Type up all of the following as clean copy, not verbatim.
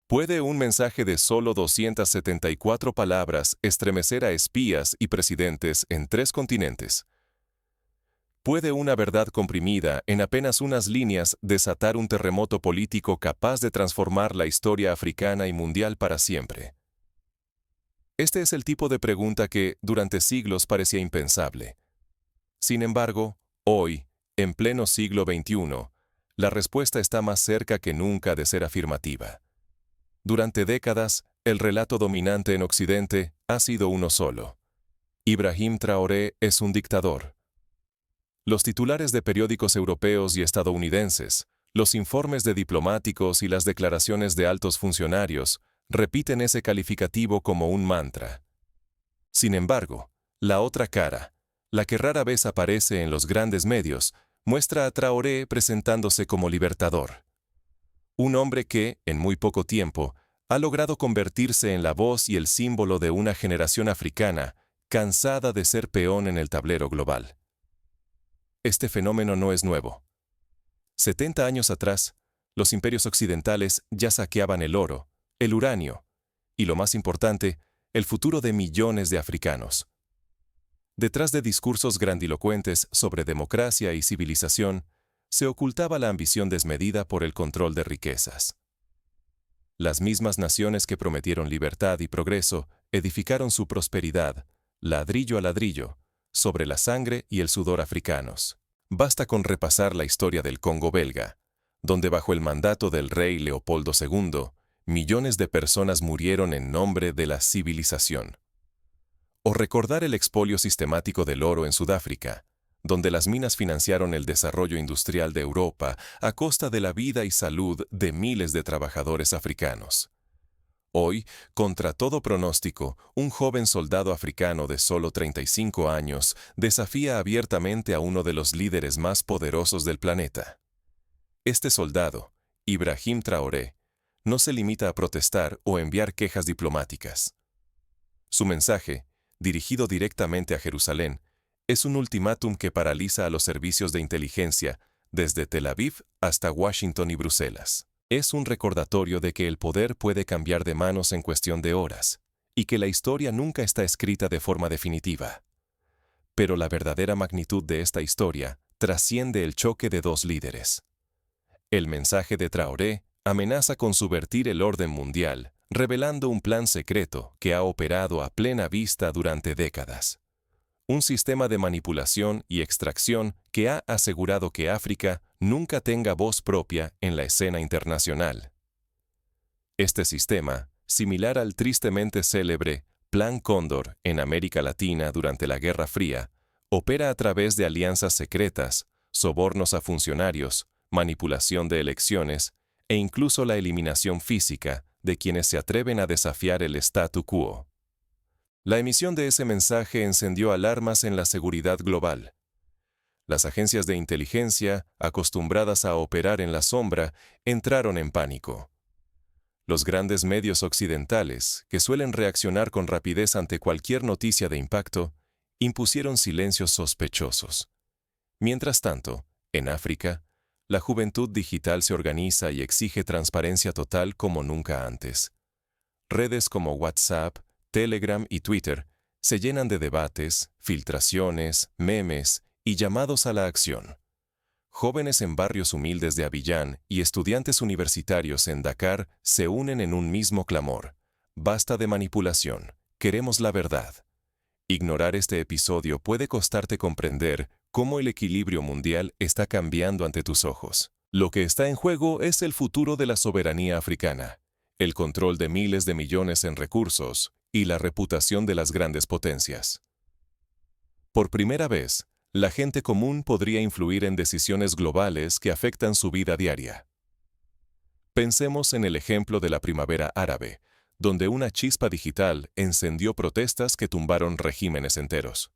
¿Puede un mensaje de solo 274 palabras estremecer a espías y presidentes en 3 continentes? ¿Puede una verdad comprimida en apenas unas líneas desatar un terremoto político capaz de transformar la historia africana y mundial para siempre? Este es el tipo de pregunta que, durante siglos, parecía impensable. Sin embargo, hoy, en pleno siglo XXI, la respuesta está más cerca que nunca de ser afirmativa. Durante décadas, el relato dominante en Occidente ha sido uno solo. Ibrahim Traoré es un dictador. Los titulares de periódicos europeos y estadounidenses, los informes de diplomáticos y las declaraciones de altos funcionarios repiten ese calificativo como un mantra. Sin embargo, la otra cara, la que rara vez aparece en los grandes medios, muestra a Traoré presentándose como libertador. Un hombre que, en muy poco tiempo, ha logrado convertirse en la voz y el símbolo de una generación africana cansada de ser peón en el tablero global. Este fenómeno no es nuevo. 70 años atrás, los imperios occidentales ya saqueaban el oro, el uranio y, lo más importante, el futuro de millones de africanos. Detrás de discursos grandilocuentes sobre democracia y civilización, se ocultaba la ambición desmedida por el control de riquezas. Las mismas naciones que prometieron libertad y progreso edificaron su prosperidad, ladrillo a ladrillo, sobre la sangre y el sudor africanos. Basta con repasar la historia del Congo belga, donde bajo el mandato del rey Leopoldo II, millones de personas murieron en nombre de la civilización. O recordar el expolio sistemático del oro en Sudáfrica, donde las minas financiaron el desarrollo industrial de Europa a costa de la vida y salud de miles de trabajadores africanos. Hoy, contra todo pronóstico, un joven soldado africano de solo 35 años desafía abiertamente a uno de los líderes más poderosos del planeta. Este soldado, Ibrahim Traoré, no se limita a protestar o enviar quejas diplomáticas. Su mensaje, dirigido directamente a Jerusalén, es un ultimátum que paraliza a los servicios de inteligencia desde Tel Aviv hasta Washington y Bruselas. Es un recordatorio de que el poder puede cambiar de manos en cuestión de horas, y que la historia nunca está escrita de forma definitiva. Pero la verdadera magnitud de esta historia trasciende el choque de dos líderes. El mensaje de Traoré amenaza con subvertir el orden mundial, revelando un plan secreto que ha operado a plena vista durante décadas. Un sistema de manipulación y extracción que ha asegurado que África nunca tenga voz propia en la escena internacional. Este sistema, similar al tristemente célebre Plan Cóndor en América Latina durante la Guerra Fría, opera a través de alianzas secretas, sobornos a funcionarios, manipulación de elecciones e incluso la eliminación física de quienes se atreven a desafiar el statu quo. La emisión de ese mensaje encendió alarmas en la seguridad global. Las agencias de inteligencia, acostumbradas a operar en la sombra, entraron en pánico. Los grandes medios occidentales, que suelen reaccionar con rapidez ante cualquier noticia de impacto, impusieron silencios sospechosos. Mientras tanto, en África, la juventud digital se organiza y exige transparencia total como nunca antes. Redes como WhatsApp, Telegram y Twitter se llenan de debates, filtraciones, memes y llamados a la acción. Jóvenes en barrios humildes de Abiyán y estudiantes universitarios en Dakar se unen en un mismo clamor. Basta de manipulación, queremos la verdad. Ignorar este episodio puede costarte comprender cómo el equilibrio mundial está cambiando ante tus ojos. Lo que está en juego es el futuro de la soberanía africana, el control de miles de millones en recursos y la reputación de las grandes potencias. Por primera vez, la gente común podría influir en decisiones globales que afectan su vida diaria. Pensemos en el ejemplo de la primavera árabe, donde una chispa digital encendió protestas que tumbaron regímenes enteros.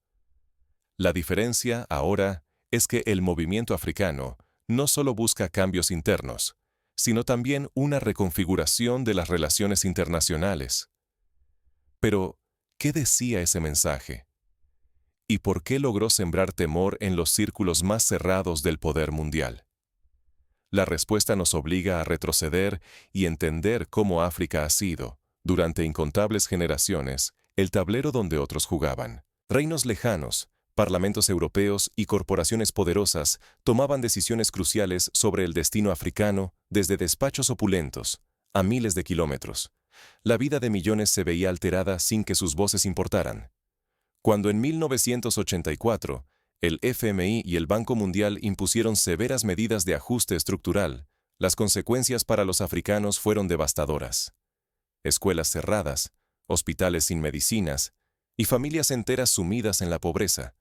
La diferencia, ahora, es que el movimiento africano no solo busca cambios internos, sino también una reconfiguración de las relaciones internacionales. Pero, ¿qué decía ese mensaje? ¿Y por qué logró sembrar temor en los círculos más cerrados del poder mundial? La respuesta nos obliga a retroceder y entender cómo África ha sido, durante incontables generaciones, el tablero donde otros jugaban. Reinos lejanos, parlamentos europeos y corporaciones poderosas tomaban decisiones cruciales sobre el destino africano desde despachos opulentos, a miles de kilómetros. La vida de millones se veía alterada sin que sus voces importaran. Cuando en 1984, el FMI y el Banco Mundial impusieron severas medidas de ajuste estructural, las consecuencias para los africanos fueron devastadoras. Escuelas cerradas, hospitales sin medicinas y familias enteras sumidas en la pobreza,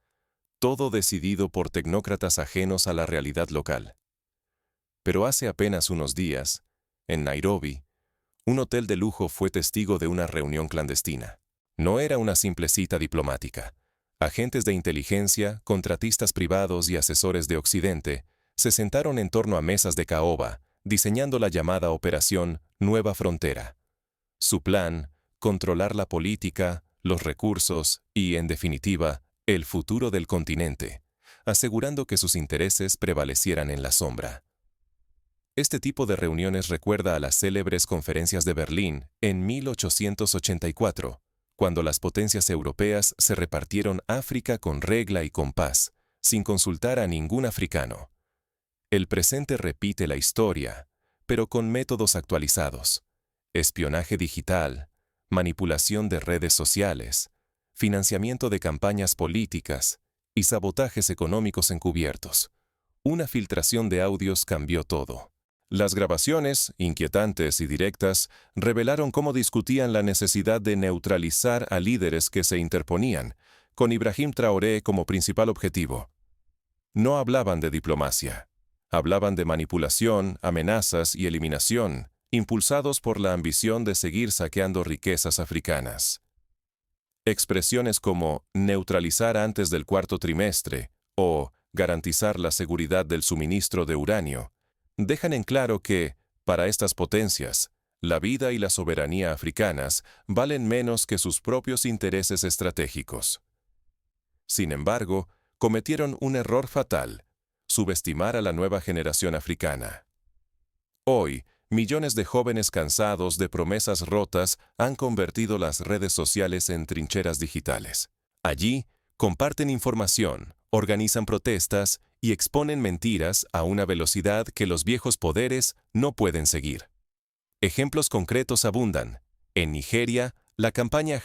todo decidido por tecnócratas ajenos a la realidad local. Pero hace apenas unos días, en Nairobi, un hotel de lujo fue testigo de una reunión clandestina. No era una simple cita diplomática. Agentes de inteligencia, contratistas privados y asesores de Occidente se sentaron en torno a mesas de caoba, diseñando la llamada Operación Nueva Frontera. Su plan, controlar la política, los recursos y, en definitiva, el futuro del continente, asegurando que sus intereses prevalecieran en la sombra. Este tipo de reuniones recuerda a las célebres conferencias de Berlín en 1884, cuando las potencias europeas se repartieron África con regla y compás, sin consultar a ningún africano. El presente repite la historia, pero con métodos actualizados: espionaje digital, manipulación de redes sociales, financiamiento de campañas políticas y sabotajes económicos encubiertos. Una filtración de audios cambió todo. Las grabaciones, inquietantes y directas, revelaron cómo discutían la necesidad de neutralizar a líderes que se interponían, con Ibrahim Traoré como principal objetivo. No hablaban de diplomacia. Hablaban de manipulación, amenazas y eliminación, impulsados por la ambición de seguir saqueando riquezas africanas. Expresiones como neutralizar antes del cuarto trimestre o garantizar la seguridad del suministro de uranio dejan en claro que, para estas potencias, la vida y la soberanía africanas valen menos que sus propios intereses estratégicos. Sin embargo, cometieron un error fatal: subestimar a la nueva generación africana. Hoy, millones de jóvenes cansados de promesas rotas han convertido las redes sociales en trincheras digitales. Allí, comparten información, organizan protestas y exponen mentiras a una velocidad que los viejos poderes no pueden seguir. Ejemplos concretos abundan. En Nigeria, la campaña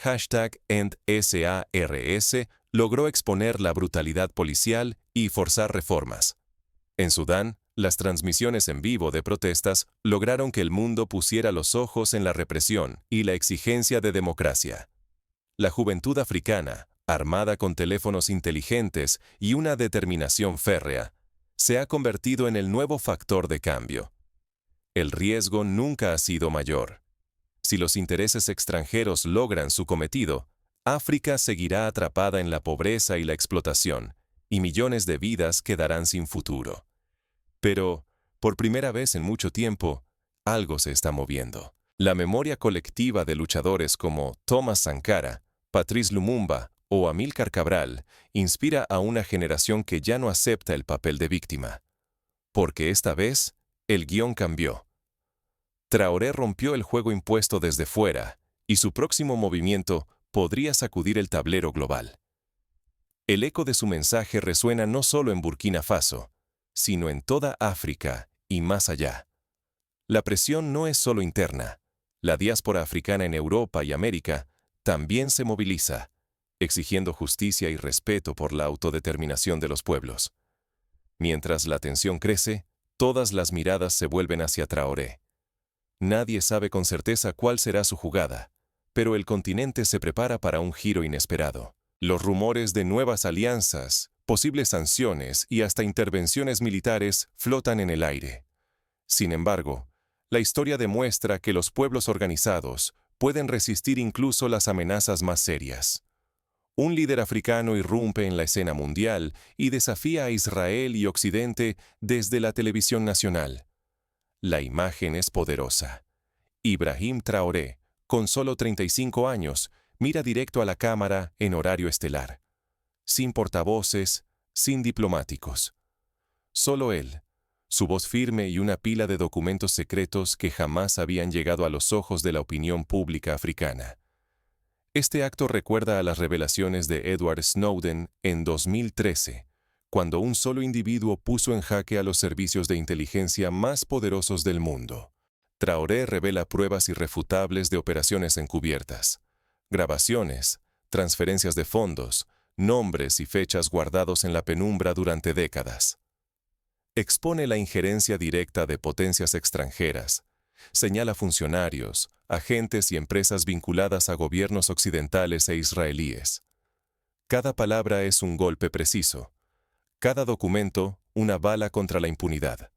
#EndSARS logró exponer la brutalidad policial y forzar reformas. En Sudán, las transmisiones en vivo de protestas lograron que el mundo pusiera los ojos en la represión y la exigencia de democracia. La juventud africana, armada con teléfonos inteligentes y una determinación férrea, se ha convertido en el nuevo factor de cambio. El riesgo nunca ha sido mayor. Si los intereses extranjeros logran su cometido, África seguirá atrapada en la pobreza y la explotación, y millones de vidas quedarán sin futuro. Pero, por primera vez en mucho tiempo, algo se está moviendo. La memoria colectiva de luchadores como Thomas Sankara, Patrice Lumumba o Amílcar Cabral inspira a una generación que ya no acepta el papel de víctima. Porque esta vez, el guión cambió. Traoré rompió el juego impuesto desde fuera, y su próximo movimiento podría sacudir el tablero global. El eco de su mensaje resuena no solo en Burkina Faso, sino en toda África y más allá. La presión no es solo interna. La diáspora africana en Europa y América también se moviliza, exigiendo justicia y respeto por la autodeterminación de los pueblos. Mientras la tensión crece, todas las miradas se vuelven hacia Traoré. Nadie sabe con certeza cuál será su jugada, pero el continente se prepara para un giro inesperado. Los rumores de nuevas alianzas, posibles sanciones y hasta intervenciones militares flotan en el aire. Sin embargo, la historia demuestra que los pueblos organizados pueden resistir incluso las amenazas más serias. Un líder africano irrumpe en la escena mundial y desafía a Israel y Occidente desde la televisión nacional. La imagen es poderosa. Ibrahim Traoré, con solo 35 años, mira directo a la cámara en horario estelar. Sin portavoces, sin diplomáticos. Solo él, su voz firme y una pila de documentos secretos que jamás habían llegado a los ojos de la opinión pública africana. Este acto recuerda a las revelaciones de Edward Snowden en 2013, cuando un solo individuo puso en jaque a los servicios de inteligencia más poderosos del mundo. Traoré revela pruebas irrefutables de operaciones encubiertas, grabaciones, transferencias de fondos, nombres y fechas guardados en la penumbra durante décadas. Expone la injerencia directa de potencias extranjeras, señala funcionarios, agentes y empresas vinculadas a gobiernos occidentales e israelíes. Cada palabra es un golpe preciso, cada documento una bala contra la impunidad.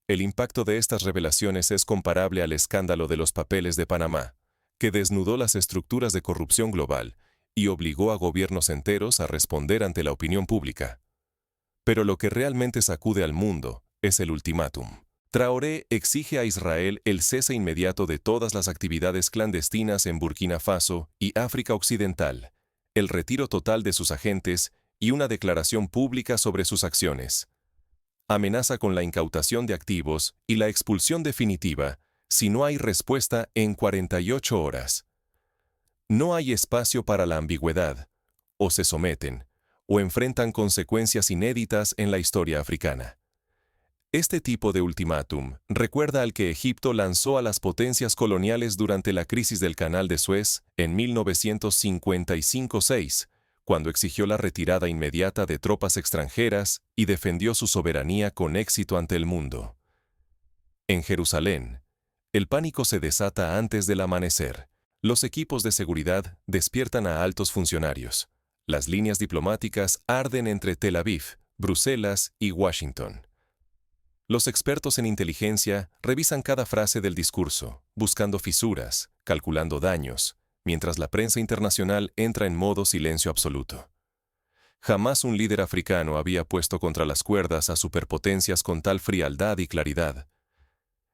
El impacto de estas revelaciones es comparable al escándalo de los papeles de Panamá, que desnudó las estructuras de corrupción global y obligó a gobiernos enteros a responder ante la opinión pública. Pero lo que realmente sacude al mundo es el ultimátum. Traoré exige a Israel el cese inmediato de todas las actividades clandestinas en Burkina Faso y África Occidental, el retiro total de sus agentes y una declaración pública sobre sus acciones. Amenaza con la incautación de activos y la expulsión definitiva si no hay respuesta en 48 horas. No hay espacio para la ambigüedad, o se someten, o enfrentan consecuencias inéditas en la historia africana. Este tipo de ultimátum recuerda al que Egipto lanzó a las potencias coloniales durante la crisis del Canal de Suez en 1955-6, cuando exigió la retirada inmediata de tropas extranjeras y defendió su soberanía con éxito ante el mundo. En Jerusalén, el pánico se desata antes del amanecer. Los equipos de seguridad despiertan a altos funcionarios. Las líneas diplomáticas arden entre Tel Aviv, Bruselas y Washington. Los expertos en inteligencia revisan cada frase del discurso, buscando fisuras, calculando daños, mientras la prensa internacional entra en modo silencio absoluto. Jamás un líder africano había puesto contra las cuerdas a superpotencias con tal frialdad y claridad.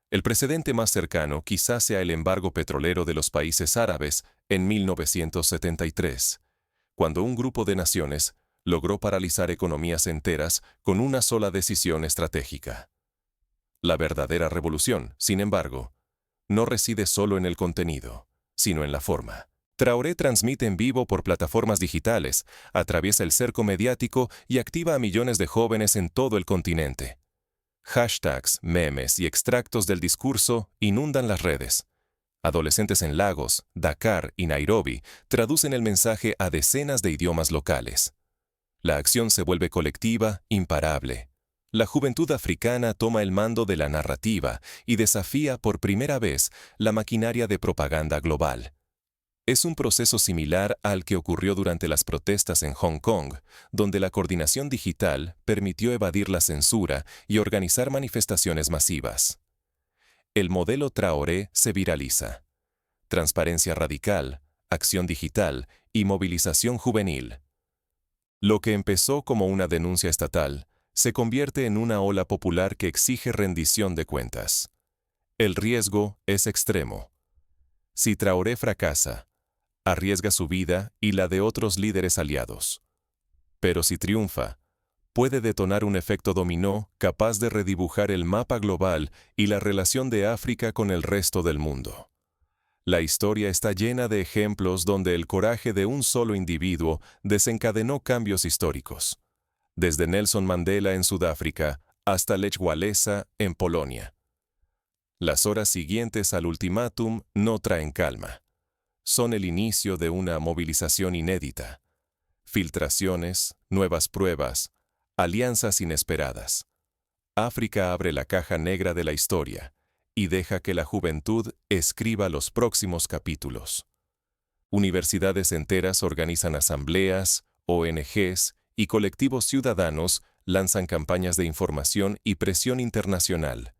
El precedente más cercano quizás sea el embargo petrolero de los países árabes en 1973, cuando un grupo de naciones logró paralizar economías enteras con una sola decisión estratégica. La verdadera revolución, sin embargo, no reside solo en el contenido, sino en la forma. Traoré transmite en vivo por plataformas digitales, atraviesa el cerco mediático y activa a millones de jóvenes en todo el continente. Hashtags, memes y extractos del discurso inundan las redes. Adolescentes en Lagos, Dakar y Nairobi traducen el mensaje a decenas de idiomas locales. La acción se vuelve colectiva, imparable. La juventud africana toma el mando de la narrativa y desafía por primera vez la maquinaria de propaganda global. Es un proceso similar al que ocurrió durante las protestas en Hong Kong, donde la coordinación digital permitió evadir la censura y organizar manifestaciones masivas. El modelo Traoré se viraliza. Transparencia radical, acción digital y movilización juvenil. Lo que empezó como una denuncia estatal se convierte en una ola popular que exige rendición de cuentas. El riesgo es extremo. Si Traoré fracasa, arriesga su vida y la de otros líderes aliados. Pero si triunfa, puede detonar un efecto dominó capaz de redibujar el mapa global y la relación de África con el resto del mundo. La historia está llena de ejemplos donde el coraje de un solo individuo desencadenó cambios históricos, desde Nelson Mandela en Sudáfrica hasta Lech Walesa en Polonia. Las horas siguientes al ultimátum no traen calma. Son el inicio de una movilización inédita. Filtraciones, nuevas pruebas, alianzas inesperadas. África abre la caja negra de la historia y deja que la juventud escriba los próximos capítulos. Universidades enteras organizan asambleas, ONGs y colectivos ciudadanos lanzan campañas de información y presión internacional.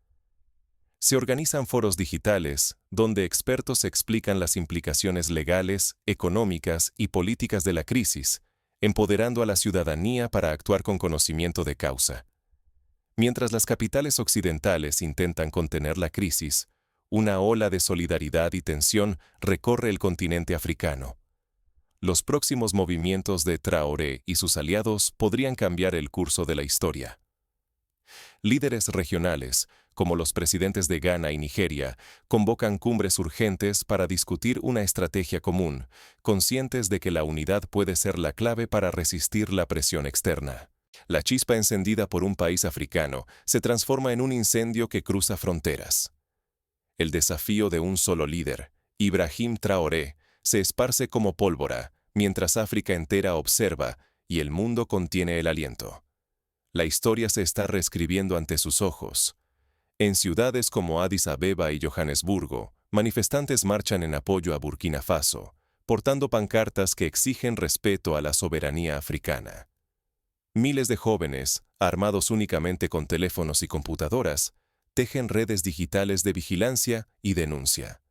Se organizan foros digitales donde expertos explican las implicaciones legales, económicas y políticas de la crisis, empoderando a la ciudadanía para actuar con conocimiento de causa. Mientras las capitales occidentales intentan contener la crisis, una ola de solidaridad y tensión recorre el continente africano. Los próximos movimientos de Traoré y sus aliados podrían cambiar el curso de la historia. Líderes regionales, como los presidentes de Ghana y Nigeria, convocan cumbres urgentes para discutir una estrategia común, conscientes de que la unidad puede ser la clave para resistir la presión externa. La chispa encendida por un país africano se transforma en un incendio que cruza fronteras. El desafío de un solo líder, Ibrahim Traoré, se esparce como pólvora, mientras África entera observa y el mundo contiene el aliento. La historia se está reescribiendo ante sus ojos. En ciudades como Addis Abeba y Johannesburgo, manifestantes marchan en apoyo a Burkina Faso, portando pancartas que exigen respeto a la soberanía africana. Miles de jóvenes, armados únicamente con teléfonos y computadoras, tejen redes digitales de vigilancia y denuncia.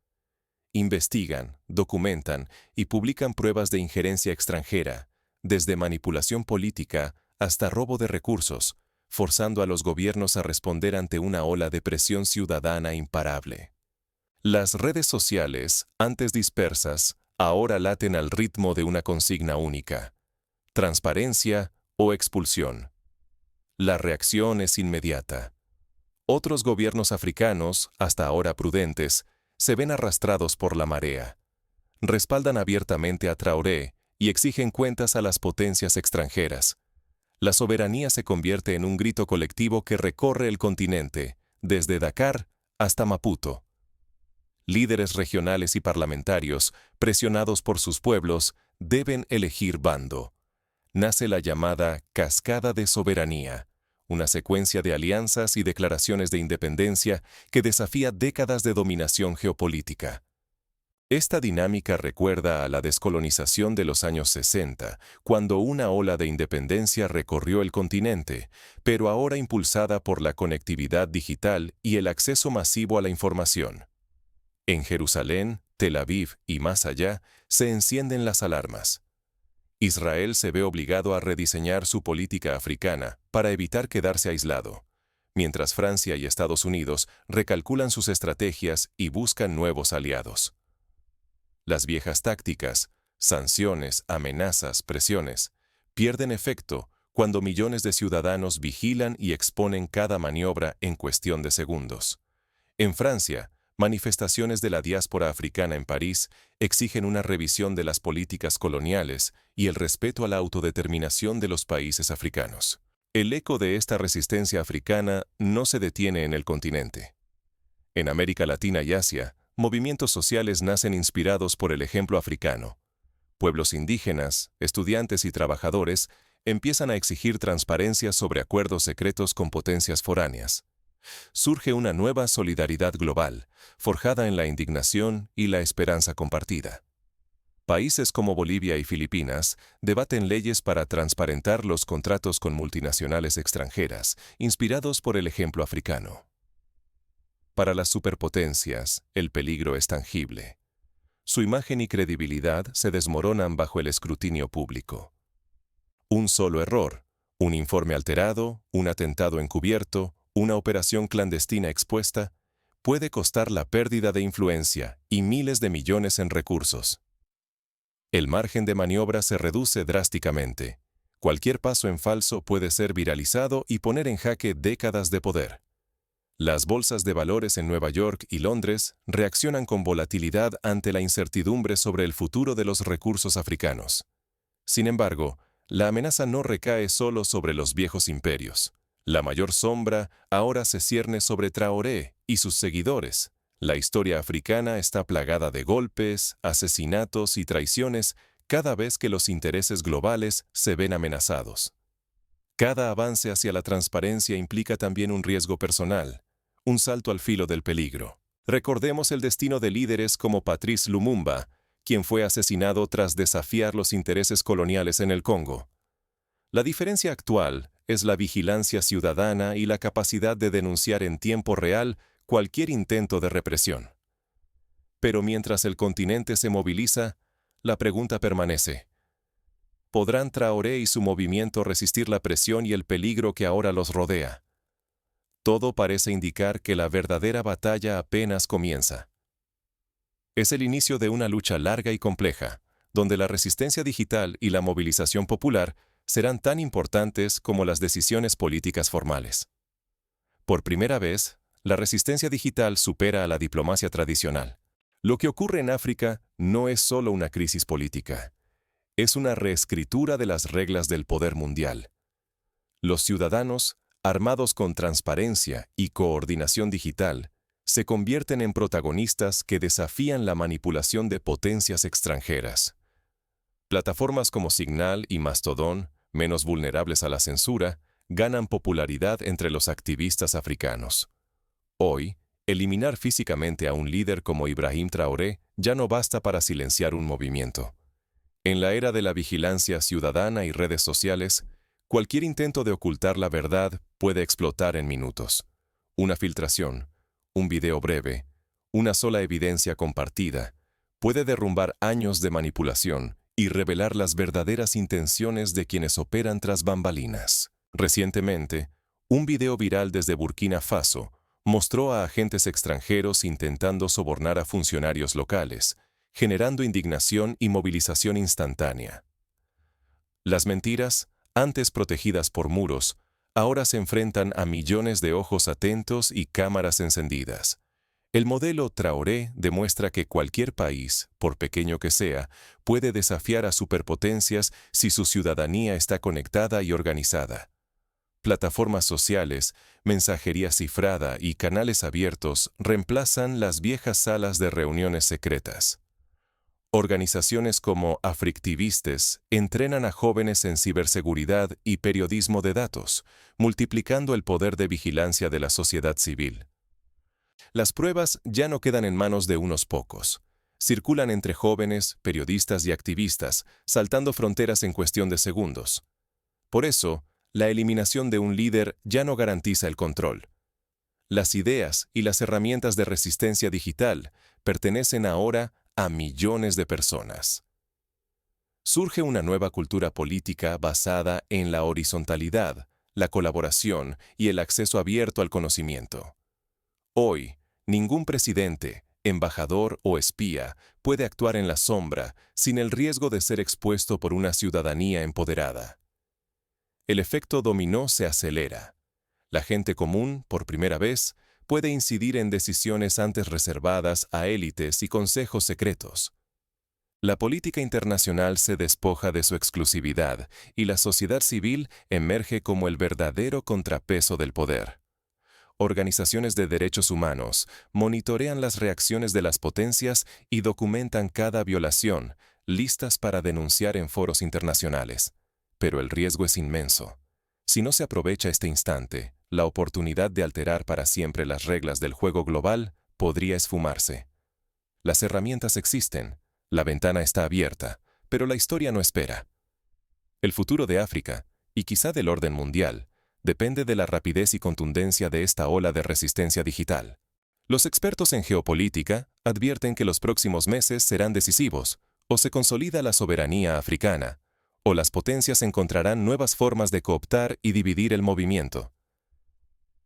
Investigan, documentan y publican pruebas de injerencia extranjera, desde manipulación política hasta robo de recursos, forzando a los gobiernos a responder ante una ola de presión ciudadana imparable. Las redes sociales, antes dispersas, ahora laten al ritmo de una consigna única: transparencia o expulsión. La reacción es inmediata. Otros gobiernos africanos, hasta ahora prudentes, se ven arrastrados por la marea. Respaldan abiertamente a Traoré y exigen cuentas a las potencias extranjeras. La soberanía se convierte en un grito colectivo que recorre el continente, desde Dakar hasta Maputo. Líderes regionales y parlamentarios, presionados por sus pueblos, deben elegir bando. Nace la llamada Cascada de Soberanía, una secuencia de alianzas y declaraciones de independencia que desafía décadas de dominación geopolítica. Esta dinámica recuerda a la descolonización de los años 60, cuando una ola de independencia recorrió el continente, pero ahora impulsada por la conectividad digital y el acceso masivo a la información. En Jerusalén, Tel Aviv y más allá, se encienden las alarmas. Israel se ve obligado a rediseñar su política africana para evitar quedarse aislado, mientras Francia y Estados Unidos recalculan sus estrategias y buscan nuevos aliados. Las viejas tácticas, sanciones, amenazas, presiones, pierden efecto cuando millones de ciudadanos vigilan y exponen cada maniobra en cuestión de segundos. En Francia, manifestaciones de la diáspora africana en París exigen una revisión de las políticas coloniales y el respeto a la autodeterminación de los países africanos. El eco de esta resistencia africana no se detiene en el continente. En América Latina y Asia, movimientos sociales nacen inspirados por el ejemplo africano. Pueblos indígenas, estudiantes y trabajadores empiezan a exigir transparencia sobre acuerdos secretos con potencias foráneas. Surge una nueva solidaridad global, forjada en la indignación y la esperanza compartida. Países como Bolivia y Filipinas debaten leyes para transparentar los contratos con multinacionales extranjeras, inspirados por el ejemplo africano. Para las superpotencias, el peligro es tangible. Su imagen y credibilidad se desmoronan bajo el escrutinio público. Un solo error, un informe alterado, un atentado encubierto, una operación clandestina expuesta, puede costar la pérdida de influencia y miles de millones en recursos. El margen de maniobra se reduce drásticamente. Cualquier paso en falso puede ser viralizado y poner en jaque décadas de poder. Las bolsas de valores en Nueva York y Londres reaccionan con volatilidad ante la incertidumbre sobre el futuro de los recursos africanos. Sin embargo, la amenaza no recae solo sobre los viejos imperios. La mayor sombra ahora se cierne sobre Traoré y sus seguidores. La historia africana está plagada de golpes, asesinatos y traiciones cada vez que los intereses globales se ven amenazados. Cada avance hacia la transparencia implica también un riesgo personal, un salto al filo del peligro. Recordemos el destino de líderes como Patrice Lumumba, quien fue asesinado tras desafiar los intereses coloniales en el Congo. La diferencia actual es la vigilancia ciudadana y la capacidad de denunciar en tiempo real cualquier intento de represión. Pero mientras el continente se moviliza, la pregunta permanece: ¿podrán Traoré y su movimiento resistir la presión y el peligro que ahora los rodea? Todo parece indicar que la verdadera batalla apenas comienza. Es el inicio de una lucha larga y compleja, donde la resistencia digital y la movilización popular serán tan importantes como las decisiones políticas formales. Por primera vez, la resistencia digital supera a la diplomacia tradicional. Lo que ocurre en África no es solo una crisis política, es una reescritura de las reglas del poder mundial. Los ciudadanos, armados con transparencia y coordinación digital, se convierten en protagonistas que desafían la manipulación de potencias extranjeras. Plataformas como Signal y Mastodon, menos vulnerables a la censura, ganan popularidad entre los activistas africanos. Hoy, eliminar físicamente a un líder como Ibrahim Traoré ya no basta para silenciar un movimiento. En la era de la vigilancia ciudadana y redes sociales, cualquier intento de ocultar la verdad puede explotar en minutos. Una filtración, un video breve, una sola evidencia compartida, puede derrumbar años de manipulación y revelar las verdaderas intenciones de quienes operan tras bambalinas. Recientemente, un video viral desde Burkina Faso mostró a agentes extranjeros intentando sobornar a funcionarios locales, generando indignación y movilización instantánea. Las mentiras, antes protegidas por muros, ahora se enfrentan a millones de ojos atentos y cámaras encendidas. El modelo Traoré demuestra que cualquier país, por pequeño que sea, puede desafiar a superpotencias si su ciudadanía está conectada y organizada. Plataformas sociales, mensajería cifrada y canales abiertos reemplazan las viejas salas de reuniones secretas. Organizaciones como Africtivistes entrenan a jóvenes en ciberseguridad y periodismo de datos, multiplicando el poder de vigilancia de la sociedad civil. Las pruebas ya no quedan en manos de unos pocos. Circulan entre jóvenes, periodistas y activistas, saltando fronteras en cuestión de segundos. Por eso, la eliminación de un líder ya no garantiza el control. Las ideas y las herramientas de resistencia digital pertenecen ahora a millones de personas. Surge una nueva cultura política basada en la horizontalidad, la colaboración y el acceso abierto al conocimiento. Hoy, ningún presidente, embajador o espía puede actuar en la sombra sin el riesgo de ser expuesto por una ciudadanía empoderada. El efecto dominó se acelera. La gente común, por primera vez, puede incidir en decisiones antes reservadas a élites y consejos secretos. La política internacional se despoja de su exclusividad y la sociedad civil emerge como el verdadero contrapeso del poder. Organizaciones de derechos humanos monitorean las reacciones de las potencias y documentan cada violación, listas para denunciar en foros internacionales. Pero el riesgo es inmenso. Si no se aprovecha este instante, la oportunidad de alterar para siempre las reglas del juego global podría esfumarse. Las herramientas existen, la ventana está abierta, pero la historia no espera. El futuro de África, y quizá del orden mundial, depende de la rapidez y contundencia de esta ola de resistencia digital. Los expertos en geopolítica advierten que los próximos meses serán decisivos, o se consolida la soberanía africana, o las potencias encontrarán nuevas formas de cooptar y dividir el movimiento.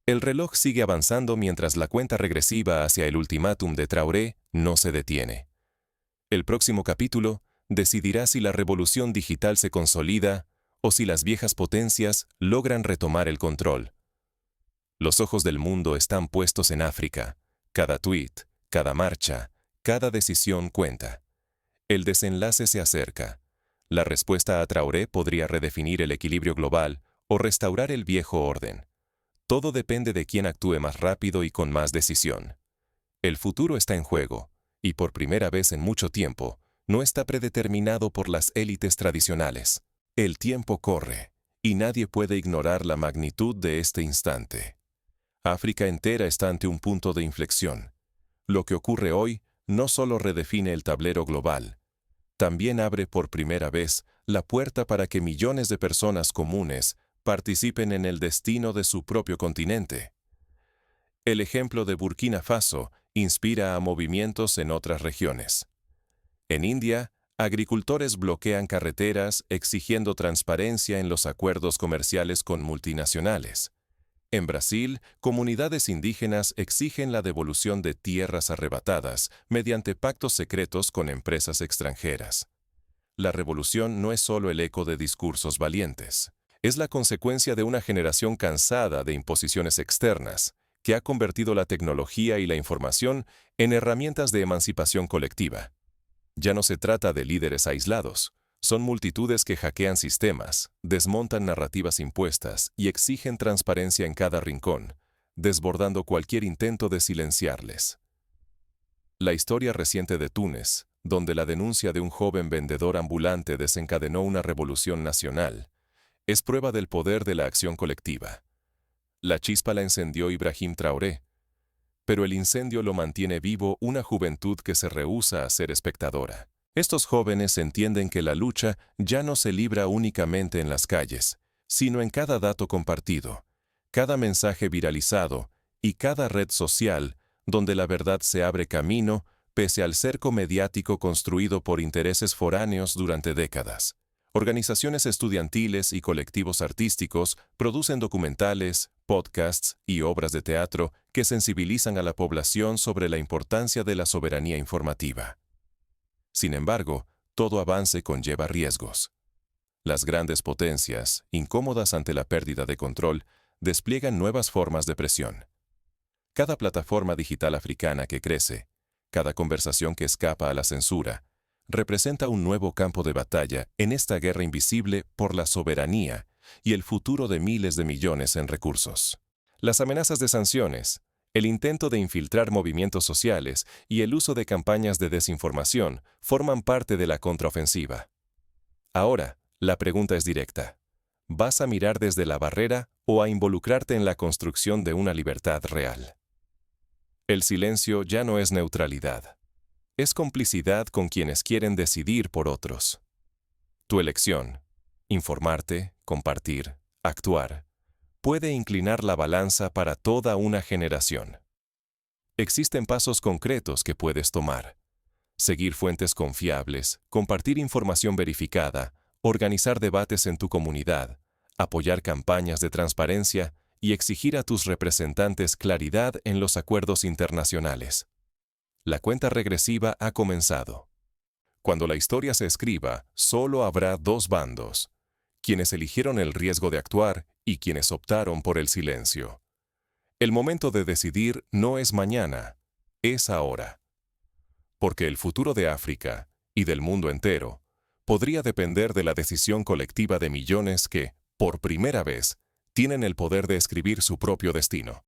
El reloj sigue avanzando mientras la cuenta regresiva hacia el ultimátum de Traoré no se detiene. El próximo capítulo decidirá si la revolución digital se consolida o si las viejas potencias logran retomar el control. Los ojos del mundo están puestos en África. Cada tuit, cada marcha, cada decisión cuenta. El desenlace se acerca. La respuesta a Traoré podría redefinir el equilibrio global o restaurar el viejo orden. Todo depende de quién actúe más rápido y con más decisión. El futuro está en juego, y por primera vez en mucho tiempo, no está predeterminado por las élites tradicionales. El tiempo corre, y nadie puede ignorar la magnitud de este instante. África entera está ante un punto de inflexión. Lo que ocurre hoy no solo redefine el tablero global, también abre por primera vez la puerta para que millones de personas comunes participen en el destino de su propio continente. El ejemplo de Burkina Faso inspira a movimientos en otras regiones. En India, agricultores bloquean carreteras exigiendo transparencia en los acuerdos comerciales con multinacionales. En Brasil, comunidades indígenas exigen la devolución de tierras arrebatadas mediante pactos secretos con empresas extranjeras. La revolución no es solo el eco de discursos valientes. Es la consecuencia de una generación cansada de imposiciones externas, que ha convertido la tecnología y la información en herramientas de emancipación colectiva. Ya no se trata de líderes aislados, son multitudes que hackean sistemas, desmontan narrativas impuestas y exigen transparencia en cada rincón, desbordando cualquier intento de silenciarles. La historia reciente de Túnez, donde la denuncia de un joven vendedor ambulante desencadenó una revolución nacional, es prueba del poder de la acción colectiva. La chispa la encendió Ibrahim Traoré, pero el incendio lo mantiene vivo una juventud que se rehúsa a ser espectadora. Estos jóvenes entienden que la lucha ya no se libra únicamente en las calles, sino en cada dato compartido, cada mensaje viralizado y cada red social donde la verdad se abre camino pese al cerco mediático construido por intereses foráneos durante décadas. Organizaciones estudiantiles y colectivos artísticos producen documentales, podcasts y obras de teatro que sensibilizan a la población sobre la importancia de la soberanía informativa. Sin embargo, todo avance conlleva riesgos. Las grandes potencias, incómodas ante la pérdida de control, despliegan nuevas formas de presión. Cada plataforma digital africana que crece, cada conversación que escapa a la censura, representa un nuevo campo de batalla en esta guerra invisible por la soberanía y el futuro de miles de millones en recursos. Las amenazas de sanciones, el intento de infiltrar movimientos sociales y el uso de campañas de desinformación forman parte de la contraofensiva. Ahora, la pregunta es directa. ¿Vas a mirar desde la barrera o a involucrarte en la construcción de una libertad real? El silencio ya no es neutralidad. Es complicidad con quienes quieren decidir por otros. Tu elección, informarte, compartir, actuar, puede inclinar la balanza para toda una generación. Existen pasos concretos que puedes tomar. Seguir fuentes confiables, compartir información verificada, organizar debates en tu comunidad, apoyar campañas de transparencia y exigir a tus representantes claridad en los acuerdos internacionales. La cuenta regresiva ha comenzado. Cuando la historia se escriba, solo habrá dos bandos: quienes eligieron el riesgo de actuar y quienes optaron por el silencio. El momento de decidir no es mañana, es ahora. Porque el futuro de África y del mundo entero podría depender de la decisión colectiva de millones que, por primera vez, tienen el poder de escribir su propio destino.